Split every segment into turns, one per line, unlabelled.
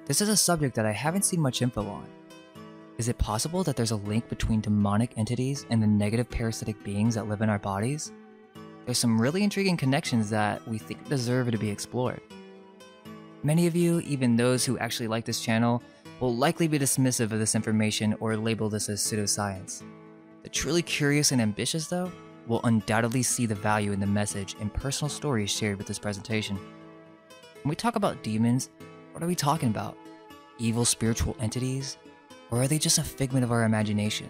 this is a subject that I haven't seen much info on. Is it possible that there's a link between demonic entities and the negative parasitic beings that live in our bodies? There's some really intriguing connections that we think deserve to be explored. Many of you, even those who actually like this channel, will likely be dismissive of this information or label this as pseudoscience. The truly curious and ambitious, though, will undoubtedly see the value in the message and personal stories shared with this presentation. When we talk about demons, what are we talking about? Evil spiritual entities? Or are they just a figment of our imagination?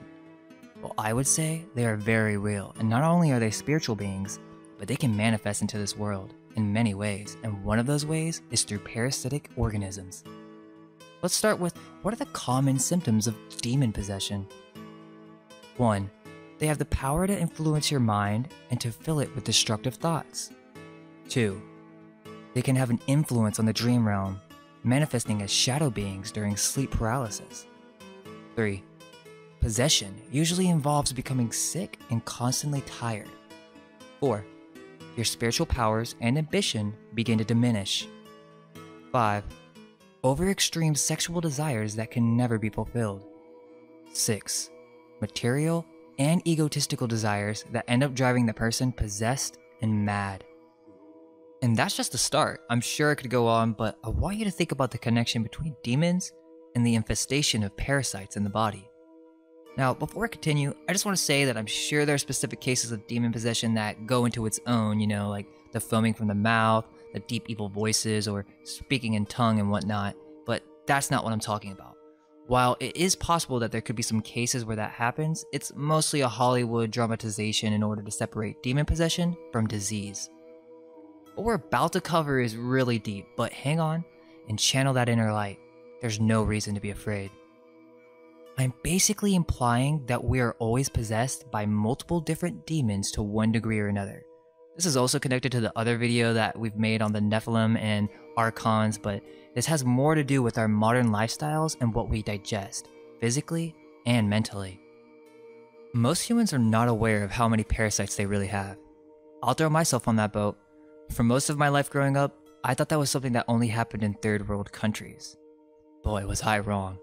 Well, I would say they are very real, and not only are they spiritual beings, but they can manifest into this world in many ways, and one of those ways is through parasitic organisms. Let's start with, what are the common symptoms of demon possession? 1. They have the power to influence your mind and to fill it with destructive thoughts. 2. They can have an influence on the dream realm, manifesting as shadow beings during sleep paralysis. 3. Possession usually involves becoming sick and constantly tired. 4. Your spiritual powers and ambition begin to diminish. 5. Over-extreme sexual desires that can never be fulfilled. 6. Material and egotistical desires that end up driving the person possessed and mad. And that's just the start. I'm sure it could go on, but I want you to think about the connection between demons and the infestation of parasites in the body. Now, before I continue, I just want to say that I'm sure there are specific cases of demon possession that go into its own, like the foaming from the mouth, the deep evil voices, or speaking in tongue and whatnot, but that's not what I'm talking about. While it is possible that there could be some cases where that happens, it's mostly a Hollywood dramatization in order to separate demon possession from disease. What we're about to cover is really deep, but hang on and channel that inner light. There's no reason to be afraid. I'm basically implying that we are always possessed by multiple different demons to one degree or another. This is also connected to the other video that we've made on the Nephilim and Archons, but this has more to do with our modern lifestyles and what we digest, physically and mentally. Most humans are not aware of how many parasites they really have. I'll throw myself on that boat. For most of my life growing up, I thought that was something that only happened in third world countries. Boy, was I wrong.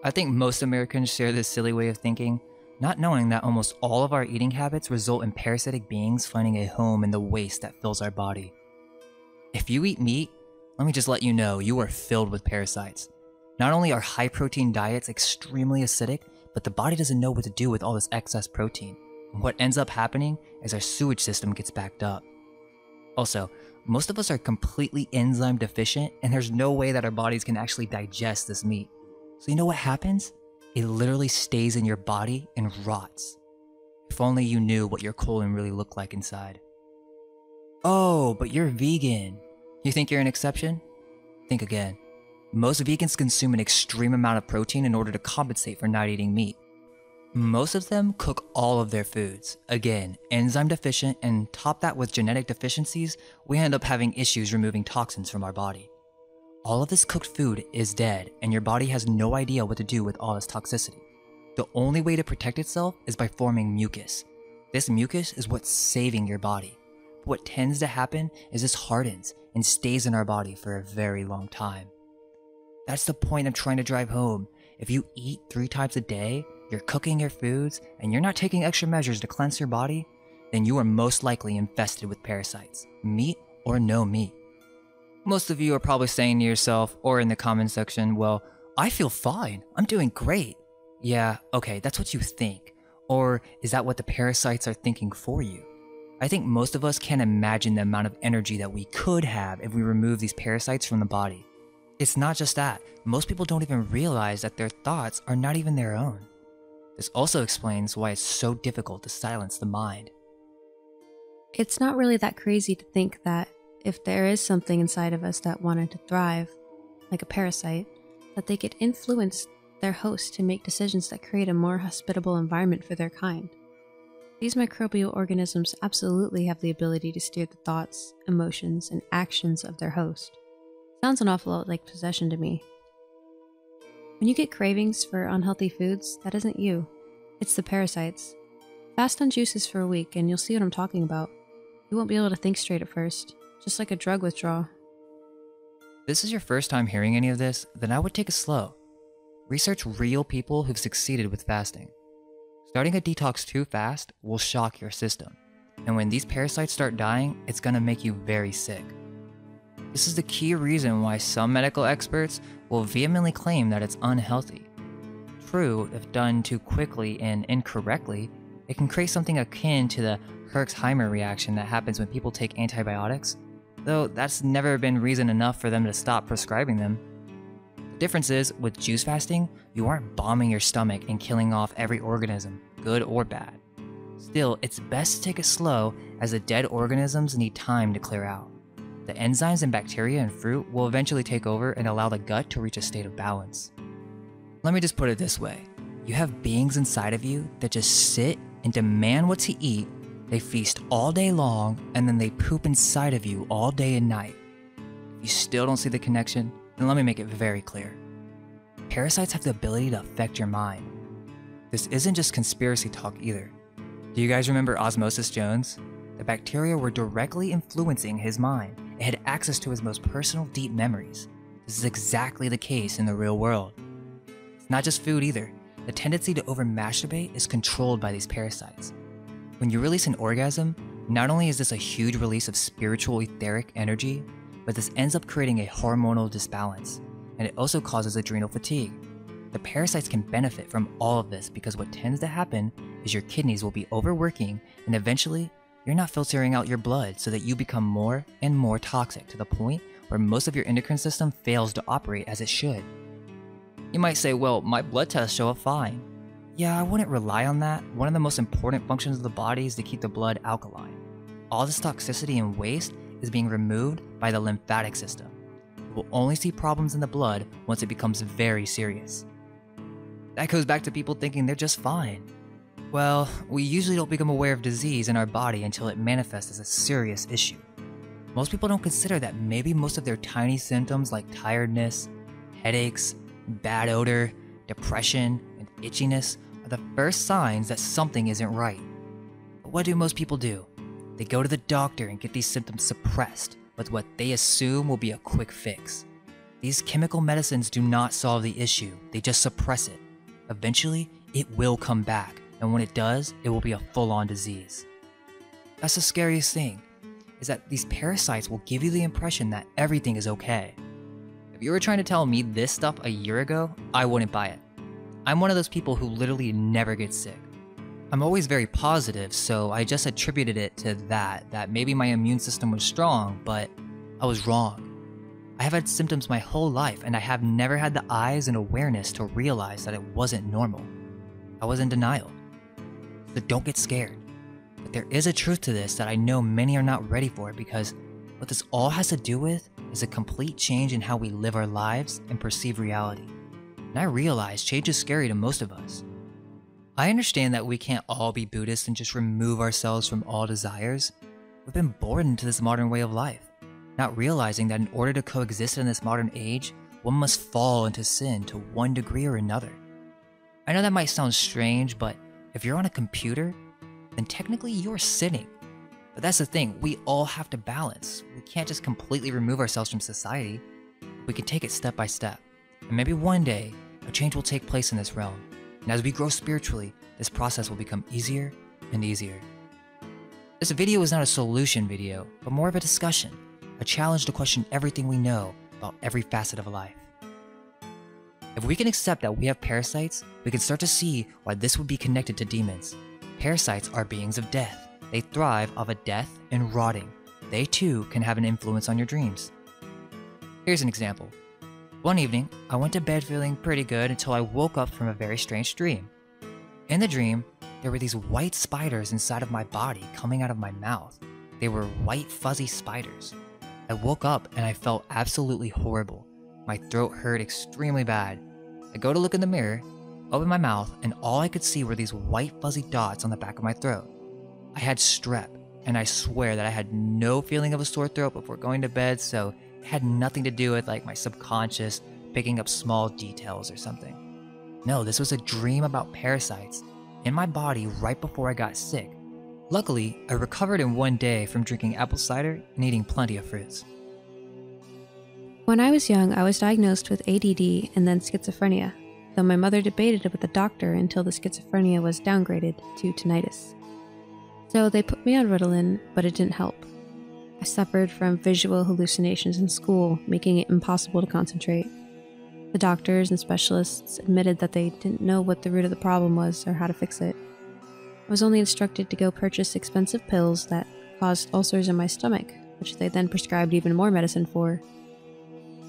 I think most Americans share this silly way of thinking, not knowing that almost all of our eating habits result in parasitic beings finding a home in the waste that fills our body. If you eat meat, let me just let you know, you are filled with parasites. Not only are high protein diets extremely acidic, but the body doesn't know what to do with all this excess protein. And what ends up happening is our sewage system gets backed up. Also, most of us are completely enzyme deficient, and there's no way that our bodies can actually digest this meat. So you know what happens? It literally stays in your body and rots. If only you knew what your colon really looked like inside. Oh, but you're vegan. You think you're an exception? Think again. Most vegans consume an extreme amount of protein in order to compensate for not eating meat. Most of them cook all of their foods. Again, enzyme deficient, and top that with genetic deficiencies, we end up having issues removing toxins from our body. All of this cooked food is dead, and your body has no idea what to do with all this toxicity. The only way to protect itself is by forming mucus. This mucus is what's saving your body. But what tends to happen is this hardens and stays in our body for a very long time. That's the point I'm trying to drive home. If you eat 3 times a day, you're cooking your foods, and you're not taking extra measures to cleanse your body, then you are most likely infested with parasites, meat or no meat. Most of you are probably saying to yourself, or in the comment section, well, I feel fine, I'm doing great. Yeah, okay, that's what you think. Or is that what the parasites are thinking for you? I think most of us can't imagine the amount of energy that we could have if we remove these parasites from the body. It's not just that, most people don't even realize that their thoughts are not even their own. This also explains why it's so difficult to silence the mind.
It's not really that crazy to think that if there is something inside of us that wanted to thrive, like a parasite, that they could influence their host to make decisions that create a more hospitable environment for their kind. These microbial organisms absolutely have the ability to steer the thoughts, emotions, and actions of their host. Sounds an awful lot like possession to me. When you get cravings for unhealthy foods, that isn't you. It's the parasites. Fast on juices for a week and you'll see what I'm talking about. You won't be able to think straight at first, just like a drug withdrawal.
this is your first time hearing any of this, then I would take it slow. Research real people who've succeeded with fasting. Starting a detox too fast will shock your system, and when these parasites start dying, it's gonna make you very sick. This is the key reason why some medical experts will vehemently claim that it's unhealthy. True, if done too quickly and incorrectly, it can create something akin to the Herxheimer reaction that happens when people take antibiotics, though that's never been reason enough for them to stop prescribing them. The difference is, with juice fasting, you aren't bombing your stomach and killing off every organism, good or bad. Still, it's best to take it slow, as the dead organisms need time to clear out. The enzymes and bacteria in fruit will eventually take over and allow the gut to reach a state of balance. Let me just put it this way. You have beings inside of you that just sit and demand what to eat, they feast all day long, and then they poop inside of you all day and night. If you still don't see the connection, then let me make it very clear. Parasites have the ability to affect your mind. This isn't just conspiracy talk either. Do you guys remember Osmosis Jones? The bacteria were directly influencing his mind. It had access to his most personal, deep memories. This is exactly the case in the real world. It's not just food either. The tendency to over-masturbate is controlled by these parasites. When you release an orgasm, not only is this a huge release of spiritual etheric energy, but this ends up creating a hormonal disbalance, and it also causes adrenal fatigue. The parasites can benefit from all of this because what tends to happen is your kidneys will be overworking, and eventually, you're not filtering out your blood so that you become more and more toxic to the point where most of your endocrine system fails to operate as it should. You might say, well, my blood tests show up fine. Yeah, I wouldn't rely on that. One of the most important functions of the body is to keep the blood alkaline. All this toxicity and waste is being removed by the lymphatic system. You will only see problems in the blood once it becomes very serious. That goes back to people thinking they're just fine. Well, we usually don't become aware of disease in our body until it manifests as a serious issue. Most people don't consider that maybe most of their tiny symptoms like tiredness, headaches, bad odor, depression, and itchiness are the first signs that something isn't right. But what do most people do? They go to the doctor and get these symptoms suppressed with what they assume will be a quick fix. These chemical medicines do not solve the issue, they just suppress it. Eventually, it will come back, and when it does, it will be a full-on disease. That's the scariest thing, is that these parasites will give you the impression that everything is okay. If you were trying to tell me this stuff a year ago, I wouldn't buy it. I'm one of those people who literally never gets sick. I'm always very positive, so I just attributed it to that maybe my immune system was strong, but I was wrong. I have had symptoms my whole life, and I have never had the eyes and awareness to realize that it wasn't normal. I was in denial. So don't get scared. But there is a truth to this that I know many are not ready for, because what this all has to do with is a complete change in how we live our lives and perceive reality. And I realize change is scary to most of us. I understand that we can't all be Buddhists and just remove ourselves from all desires. We've been born into this modern way of life, not realizing that in order to coexist in this modern age, one must fall into sin to one degree or another. I know that might sound strange, but if you're on a computer, then technically you're sinning. But that's the thing, we all have to balance. We can't just completely remove ourselves from society. We can take it step by step. And maybe one day, a change will take place in this realm. And as we grow spiritually, this process will become easier and easier. This video is not a solution video, but more of a discussion, a challenge to question everything we know about every facet of life. If we can accept that we have parasites, we can start to see why this would be connected to demons. Parasites are beings of death. They thrive off of death and rotting. They too can have an influence on your dreams. Here's an example. One evening, I went to bed feeling pretty good until I woke up from a very strange dream. In the dream, there were these white spiders inside of my body coming out of my mouth. They were white fuzzy spiders. I woke up and I felt absolutely horrible. My throat hurt extremely bad. I go to look in the mirror, open my mouth, and all I could see were these white fuzzy dots on the back of my throat. I had strep, and I swear that I had no feeling of a sore throat before going to bed, so it had nothing to do with like my subconscious picking up small details or something. No, this was a dream about parasites in my body right before I got sick. Luckily, I recovered in one day from drinking apple cider and eating plenty of fruits.
When I was young, I was diagnosed with ADD and then schizophrenia, though my mother debated it with the doctor until the schizophrenia was downgraded to tinnitus. So they put me on Ritalin, but it didn't help. I suffered from visual hallucinations in school, making it impossible to concentrate. The doctors and specialists admitted that they didn't know what the root of the problem was or how to fix it. I was only instructed to go purchase expensive pills that caused ulcers in my stomach, which they then prescribed even more medicine for.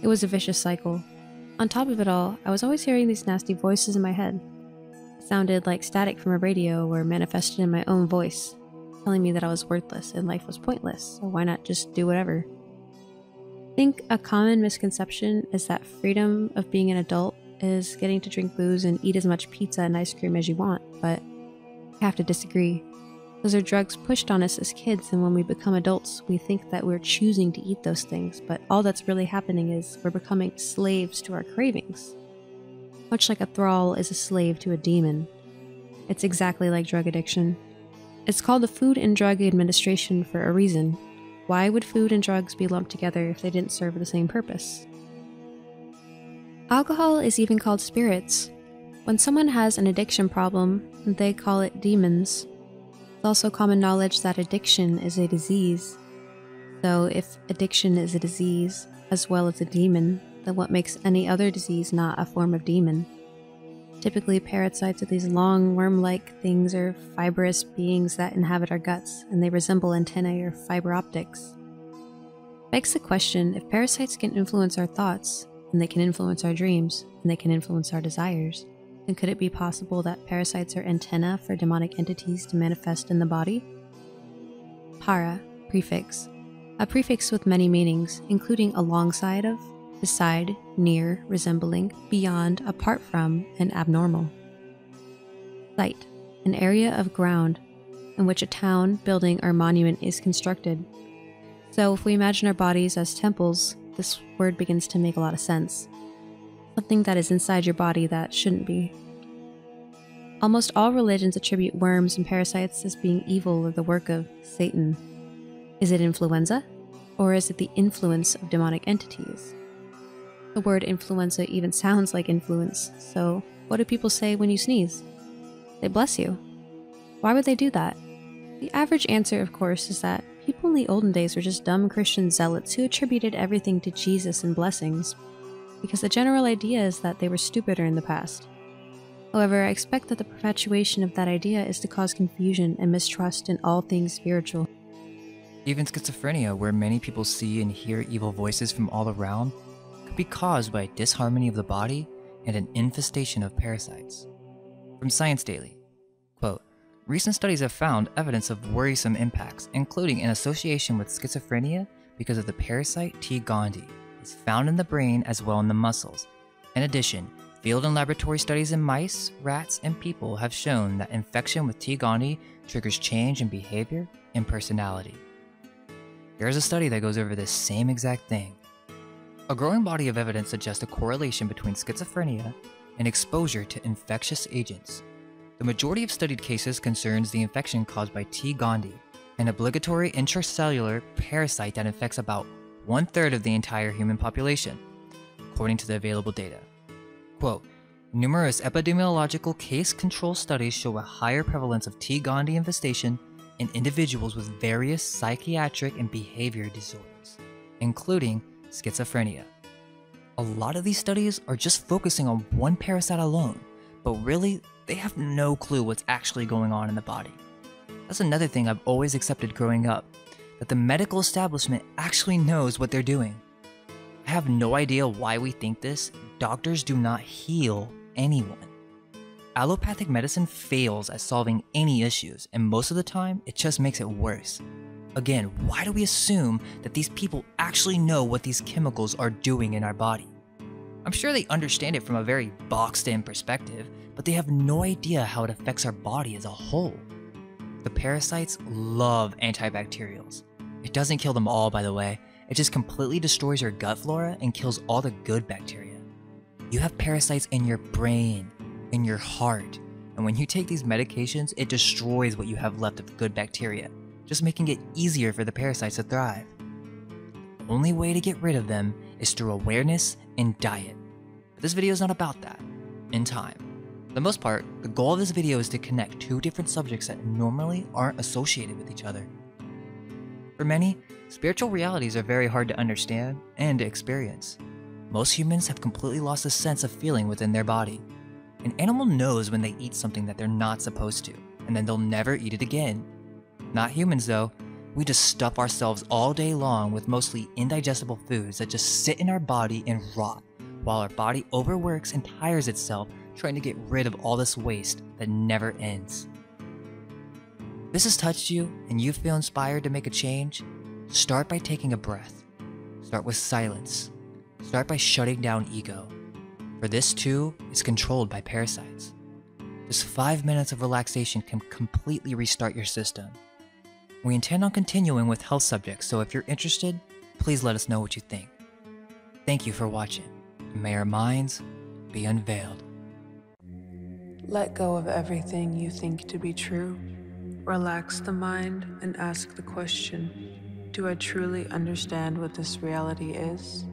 It was a vicious cycle. On top of it all, I was always hearing these nasty voices in my head. It sounded like static from a radio or manifested in my own voice, telling me that I was worthless and life was pointless, so why not just do whatever? I think a common misconception is that freedom of being an adult is getting to drink booze and eat as much pizza and ice cream as you want, but I have to disagree. Those are drugs pushed on us as kids, and when we become adults, we think that we're choosing to eat those things, but all that's really happening is we're becoming slaves to our cravings. Much like a thrall is a slave to a demon. It's exactly like drug addiction. It's called the Food and Drug Administration for a reason. Why would food and drugs be lumped together if they didn't serve the same purpose? Alcohol is even called spirits. When someone has an addiction problem, they call it demons. It's also common knowledge that addiction is a disease. So if addiction is a disease, as well as a demon, then what makes any other disease not a form of demon? Typically, parasites are these long, worm-like things or fibrous beings that inhabit our guts, and they resemble antennae or fiber optics. Begs the question, if parasites can influence our thoughts, and they can influence our dreams, and they can influence our desires, then could it be possible that parasites are antennae for demonic entities to manifest in the body? Para, prefix. A prefix with many meanings, including alongside of, beside, near, resembling, beyond, apart from, and abnormal. Site, an area of ground in which a town, building, or monument is constructed. So if we imagine our bodies as temples, this word begins to make a lot of sense. Something that is inside your body that shouldn't be. Almost all religions attribute worms and parasites as being evil or the work of Satan. Is it influenza? Or is it the influence of demonic entities? The word influenza even sounds like influence, so what do people say when you sneeze? They bless you. Why would they do that? The average answer, of course, is that people in the olden days were just dumb Christian zealots who attributed everything to Jesus and blessings, because the general idea is that they were stupider in the past. However, I expect that the perpetuation of that idea is to cause confusion and mistrust in all things spiritual.
Even schizophrenia, where many people see and hear evil voices from all around, could be caused by disharmony of the body and an infestation of parasites. From Science Daily, quote, recent studies have found evidence of worrisome impacts, including an association with schizophrenia because of the parasite T. gondii. It's found in the brain as well in the muscles. In addition, field and laboratory studies in mice, rats, and people have shown that infection with T. gondii triggers change in behavior and personality. There's a study that goes over this same exact thing. A growing body of evidence suggests a correlation between schizophrenia and exposure to infectious agents. The majority of studied cases concerns the infection caused by T. gondii, an obligatory intracellular parasite that infects about 1/3 of the entire human population, according to the available data. Quote, numerous epidemiological case control studies show a higher prevalence of T. gondii infestation in individuals with various psychiatric and behavior disorders, including schizophrenia. A lot of these studies are just focusing on one parasite alone, but really, they have no clue what's actually going on in the body. That's another thing I've always accepted growing up, that the medical establishment actually knows what they're doing. I have no idea why we think this. Doctors do not heal anyone. Allopathic medicine fails at solving any issues, and most of the time, it just makes it worse. Again, why do we assume that these people actually know what these chemicals are doing in our body? I'm sure they understand it from a very boxed-in perspective, but they have no idea how it affects our body as a whole. The parasites love antibacterials. It doesn't kill them all, by the way. It just completely destroys your gut flora and kills all the good bacteria. You have parasites in your brain, in your heart, and when you take these medications, it destroys what you have left of good bacteria, just making it easier for the parasites to thrive. The only way to get rid of them is through awareness and diet. But this video is not about that. In time. For the most part, the goal of this video is to connect two different subjects that normally aren't associated with each other. For many, spiritual realities are very hard to understand and to experience. Most humans have completely lost the sense of feeling within their body. An animal knows when they eat something that they're not supposed to, and then they'll never eat it again. Not humans though. We just stuff ourselves all day long with mostly indigestible foods that just sit in our body and rot, while our body overworks and tires itself trying to get rid of all this waste that never ends. If this has touched you and you feel inspired to make a change, start by taking a breath. Start with silence. Start by shutting down ego. For this too is controlled by parasites. Just 5 minutes of relaxation can completely restart your system. We intend on continuing with health subjects, so if you're interested, please let us know what you think. Thank you for watching, and may our minds be unveiled.
Let go of everything you think to be true. Relax the mind and ask the question, do I truly understand what this reality is?